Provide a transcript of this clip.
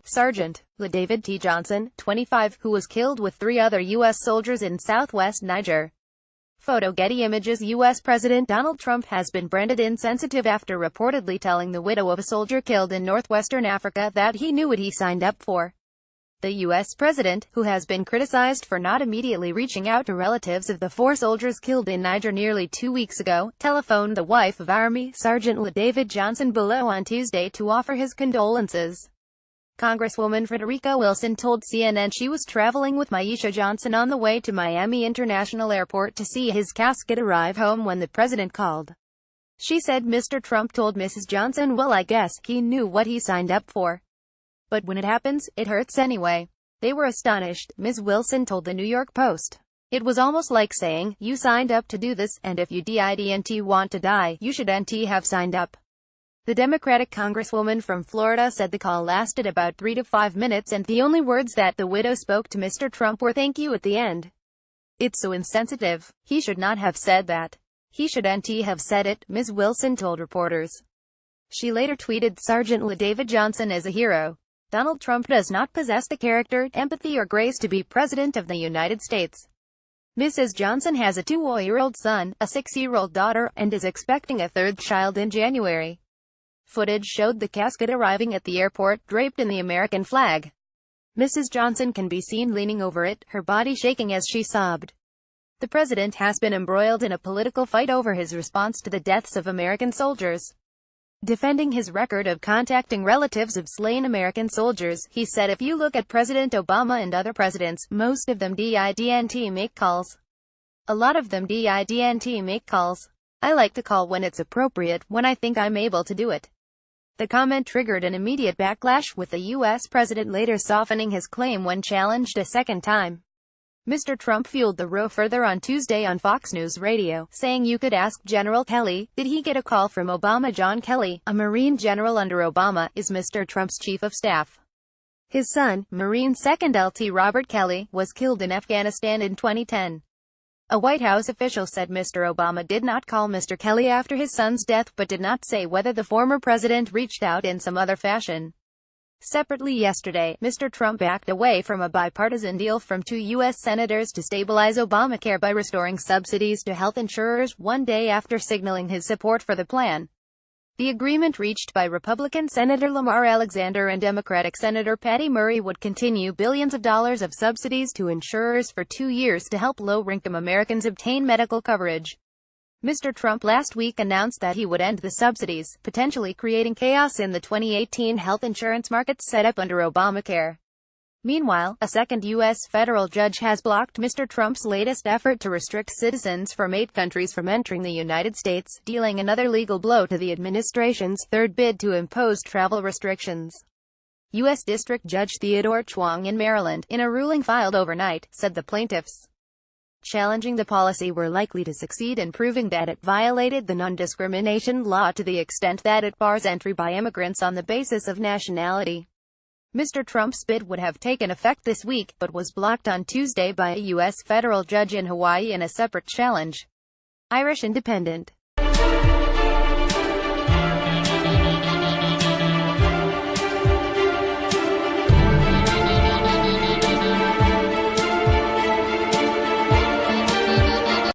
Sergeant David T. Johnson, 25, who was killed with 3 other U.S. soldiers in southwest Niger. Photo Getty Images. U.S. President Donald Trump has been branded insensitive after reportedly telling the widow of a soldier killed in northwestern Africa that he knew what he signed up for. The U.S. president, who has been criticized for not immediately reaching out to relatives of the 4 soldiers killed in Niger nearly 2 weeks ago, telephoned the wife of Army Sergeant David Johnson below on Tuesday to offer his condolences. Congresswoman Frederica Wilson told CNN she was traveling with Maisha Johnson on the way to Miami International Airport to see his casket arrive home when the president called. She said Mr. Trump told Mrs. Johnson, "Well, I guess he knew what he signed up for. But when it happens, it hurts anyway." They were astonished, Ms. Wilson told the New York Post. "It was almost like saying, you signed up to do this, and if you didn't want to die, you shouldn't have signed up." The Democratic Congresswoman from Florida said the call lasted about 3 to 5 minutes and the only words that the widow spoke to Mr. Trump were "thank you" at the end. "It's so insensitive. He should not have said that. He shouldn't have said it," Ms. Wilson told reporters. She later tweeted, "Sergeant David Johnson is a hero. Donald Trump does not possess the character, empathy or grace to be President of the United States." Mrs. Johnson has a 2-year-old son, a 6-year-old daughter, and is expecting a 3rd child in January. Footage showed the casket arriving at the airport, draped in the American flag. Mrs. Johnson can be seen leaning over it, her body shaking as she sobbed. The president has been embroiled in a political fight over his response to the deaths of American soldiers. Defending his record of contacting relatives of slain American soldiers, he said, "If you look at President Obama and other presidents, most of them didn't make calls. A lot of them didn't make calls. I like to call when it's appropriate, when I think I'm able to do it." The comment triggered an immediate backlash, with the U.S. president later softening his claim when challenged a second time. Mr. Trump fueled the row further on Tuesday on Fox News Radio, saying, "You could ask General Kelly. Did he get a call from Obama?" John Kelly, a Marine general under Obama, is Mr. Trump's chief of staff. His son, Marine Second Lt. Robert Kelly, was killed in Afghanistan in 2010. A White House official said Mr. Obama did not call Mr. Kelly after his son's death, but did not say whether the former president reached out in some other fashion. Separately yesterday, Mr. Trump backed away from a bipartisan deal from 2 U.S. senators to stabilize Obamacare by restoring subsidies to health insurers, one day after signaling his support for the plan. The agreement reached by Republican Senator Lamar Alexander and Democratic Senator Patty Murray would continue billions of dollars of subsidies to insurers for 2 years to help low-income Americans obtain medical coverage. Mr. Trump last week announced that he would end the subsidies, potentially creating chaos in the 2018 health insurance markets set up under Obamacare. Meanwhile, a second U.S. federal judge has blocked Mr. Trump's latest effort to restrict citizens from 8 countries from entering the United States, dealing another legal blow to the administration's third bid to impose travel restrictions. U.S. District Judge Theodore Chuang in Maryland, in a ruling filed overnight, said the plaintiffs challenging the policy were likely to succeed in proving that it violated the non-discrimination law to the extent that it bars entry by immigrants on the basis of nationality. Mr. Trump's bid would have taken effect this week, but was blocked on Tuesday by a U.S. federal judge in Hawaii in a separate challenge. Irish Independent.